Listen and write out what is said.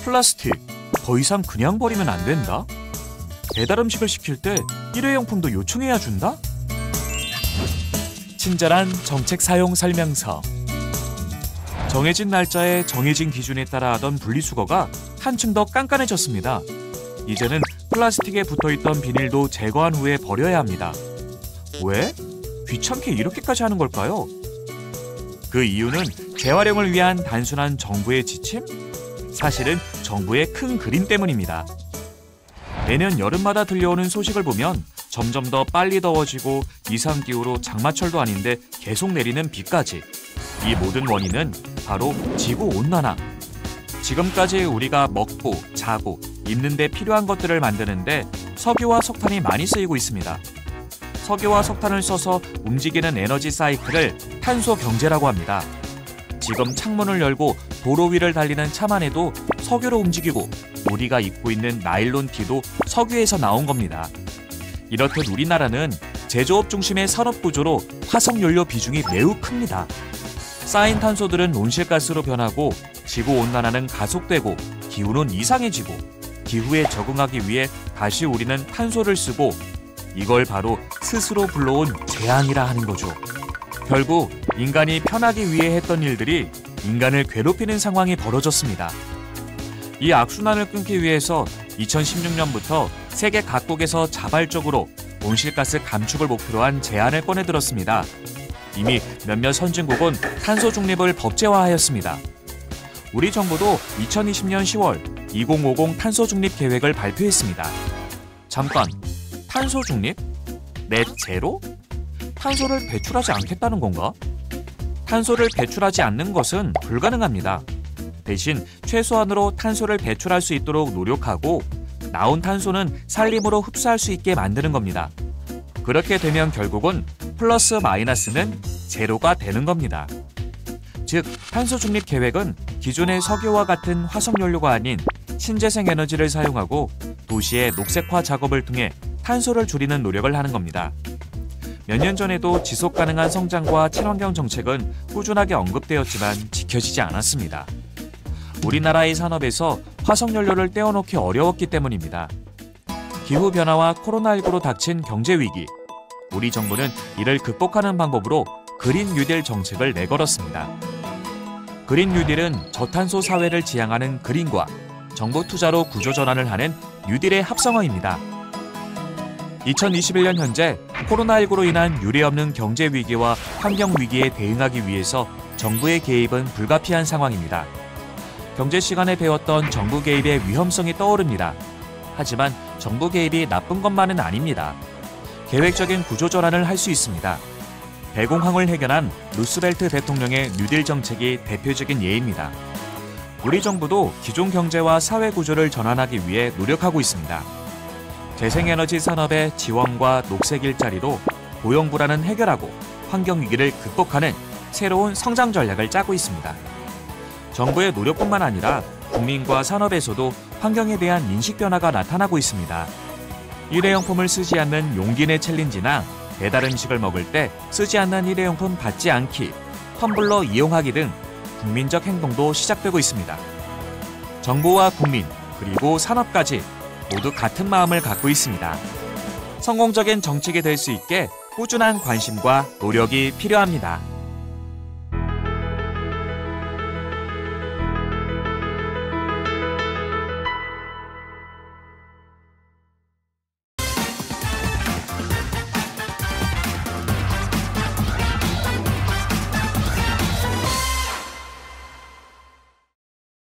플라스틱, 더 이상 그냥 버리면 안 된다? 배달 음식을 시킬 때 일회용품도 요청해야 준다? 친절한 정책 사용 설명서. 정해진 날짜에 정해진 기준에 따라 하던 분리수거가 한층 더 깐깐해졌습니다. 이제는 플라스틱에 붙어있던 비닐도 제거한 후에 버려야 합니다. 왜? 귀찮게 이렇게까지 하는 걸까요? 그 이유는 재활용을 위한 단순한 정부의 지침? 사실은 정부의 큰 그림 때문입니다. 매년 여름마다 들려오는 소식을 보면 점점 더 빨리 더워지고 이상기후로 장마철도 아닌데 계속 내리는 비까지. 이 모든 원인은 바로 지구온난화. 지금까지 우리가 먹고, 자고, 입는 데 필요한 것들을 만드는데 석유와 석탄이 많이 쓰이고 있습니다. 석유와 석탄을 써서 움직이는 에너지 사이클을 탄소 경제라고 합니다. 지금 창문을 열고 도로 위를 달리는 차만 해도 석유로 움직이고 우리가 입고 있는 나일론 티도 석유에서 나온 겁니다. 이렇듯 우리나라는 제조업 중심의 산업 구조로 화석연료 비중이 매우 큽니다. 쌓인 탄소들은 온실가스로 변하고 지구온난화는 가속되고 기후는 이상해지고 기후에 적응하기 위해 다시 우리는 탄소를 쓰고 이걸 바로 스스로 불러온 재앙이라 하는 거죠. 결국 인간이 편하기 위해 했던 일들이 인간을 괴롭히는 상황이 벌어졌습니다. 이 악순환을 끊기 위해서 2016년부터 세계 각국에서 자발적으로 온실가스 감축을 목표로 한 제안을 꺼내들었습니다. 이미 몇몇 선진국은 탄소 중립을 법제화하였습니다. 우리 정부도 2020년 10월 2050 탄소 중립 계획을 발표했습니다. 잠깐, 탄소 중립? 넷 제로? 탄소를 배출하지 않겠다는 건가? 탄소를 배출하지 않는 것은 불가능합니다. 대신 최소한으로 탄소를 배출할 수 있도록 노력하고 나온 탄소는 산림으로 흡수할 수 있게 만드는 겁니다. 그렇게 되면 결국은 플러스 마이너스는 제로가 되는 겁니다. 즉, 탄소 중립 계획은 기존의 석유와 같은 화석연료가 아닌 신재생 에너지를 사용하고 도시의 녹색화 작업을 통해 탄소를 줄이는 노력을 하는 겁니다. 몇 년 전에도 지속 가능한 성장과 친환경 정책은 꾸준하게 언급되었지만 지켜지지 않았습니다. 우리나라의 산업에서 화석연료를 떼어놓기 어려웠기 때문입니다. 기후변화와 코로나19로 닥친 경제위기. 우리 정부는 이를 극복하는 방법으로 그린 뉴딜 정책을 내걸었습니다. 그린 뉴딜은 저탄소 사회를 지향하는 그린과 정부 투자로 구조전환을 하는 뉴딜의 합성어입니다. 2021년 현재 코로나19로 인한 유례없는 경제위기와 환경위기에 대응하기 위해서 정부의 개입은 불가피한 상황입니다. 경제 시간에 배웠던 정부 개입의 위험성이 떠오릅니다. 하지만 정부 개입이 나쁜 것만은 아닙니다. 계획적인 구조전환을 할 수 있습니다. 대공황을 해결한 루스벨트 대통령의 뉴딜 정책이 대표적인 예입니다. 우리 정부도 기존 경제와 사회 구조를 전환하기 위해 노력하고 있습니다. 재생에너지 산업의 지원과 녹색 일자리로 고용 불안은 해결하고 환경위기를 극복하는 새로운 성장 전략을 짜고 있습니다. 정부의 노력뿐만 아니라 국민과 산업에서도 환경에 대한 인식 변화가 나타나고 있습니다. 일회용품을 쓰지 않는 용기 내 챌린지나 배달 음식을 먹을 때 쓰지 않는 일회용품 받지 않기, 텀블러 이용하기 등 국민적 행동도 시작되고 있습니다. 정부와 국민, 그리고 산업까지 모두 같은 마음을 갖고 있습니다. 성공적인 정책이 될 수 있게 꾸준한 관심과 노력이 필요합니다.